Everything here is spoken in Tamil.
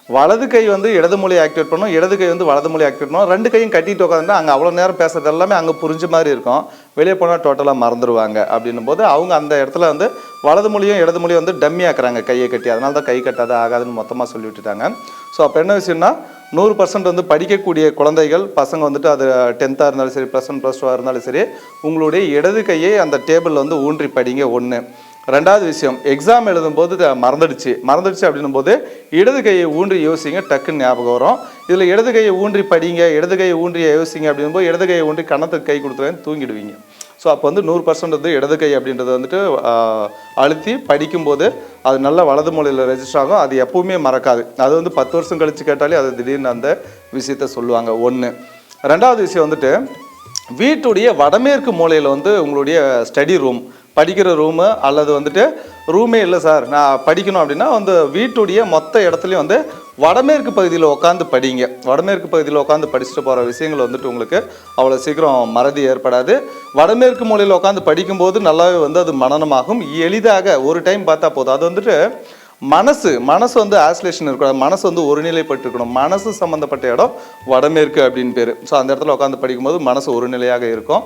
வலது கை வந்து இடது மூலையை ஆக்டிவேட் பண்ணும், இடது கை வந்து வலது மூலையை ஆக்டிவேட் பண்ணும். 2 கையும் கட்டிட்டு உட்காந்துட்டா அங்கே அவ்வளோ நேரம் பேசுறது எல்லாமே அங்கே புரிஞ்ச மாதிரி இருக்கும். வெளியே போனால் டோட்டலாக மறந்துடுவாங்க. அப்படின்னும் போது அவங்க அந்த இடத்துல வந்து வலது மொழியும் இடது மொழியும் வந்து டம்மி ஆக்குறாங்க கையை கட்டி. அதனால தான் கை கட்டாத ஆகாதுன்னு மொத்தமாக சொல்லி விட்டுட்டாங்க. ஸோ அப்போ என்ன விஷயம்னா 100% வந்து படிக்கக்கூடிய குழந்தைகள் பசங்க வந்துட்டு அது 10th இருந்தாலும் சரி, +1 +2 இருந்தாலும் சரி, உங்களுடைய இடது கையை அந்த டேபிளில் வந்து ஊன்றி படிங்க. 1. 2வது விஷயம், எக்ஸாம் எழுதும்போது மறந்துடுச்சு அப்படின்னும் போது இடது கையை ஊன்றி யோசிங்க, டக்குன்னு ஞாபகம் வரும். இதில் இடது கையை ஊன்றி படிங்க, இடது கையை ஊன்றி யோசிங்க அப்படின்னும் போது இடது கையை ஊன்றி கன்னத்துக்கு கை கொடுத்துருவேன் தூங்கிடுவீங்க. ஸோ அப்போ வந்து 100% வந்து இடது கை அப்படின்றது வந்துட்டு அழுத்தி படிக்கும்போது அது நல்ல வலது மூலையில் ரெஜிஸ்டர் ஆகும். அது எப்பவுமே மறக்காது. அது வந்து 10 வருஷம் கழித்து கேட்டாலே அது திடீர்னு அந்த விஷயத்த சொல்லுவாங்க. 1. 2வது விஷயம் வந்துட்டு, வீட்டுடைய வடமேற்கு மூலையில் வந்து உங்களுடைய ஸ்டடி ரூம், படிக்கிற ரூமு அல்லது வந்துட்டு ரூமே இல்லை சார் நான் படிக்கணும் அப்படின்னா வந்து வீட்டுடைய மொத்த இடத்துலையும் வந்து வடமேற்கு பகுதியில் உட்காந்து படிங்க. வடமேற்கு பகுதியில் உட்காந்து படிச்சுட்டு போகிற விஷயங்கள் வந்துட்டு உங்களுக்கு அவ்வளோ சீக்கிரம் மறதி ஏற்படாது. வடமேற்கு மூலையில் உட்காந்து படிக்கும்போது நல்லாவே வந்து அது மனனமாகும். எளிதாக ஒரு டைம் பார்த்தா போதும். அது வந்துட்டு மனசு வந்து ஆசிலேஷன் இருக்கணும். மனசு வந்து ஒருநிலைப்பட்டிருக்கணும். மனசு சம்மந்தப்பட்ட இடம் வடமேற்கு அப்படின்னு பேர். ஸோ அந்த இடத்துல உட்காந்து படிக்கும்போது மனசு ஒரு நிலையாக இருக்கும்.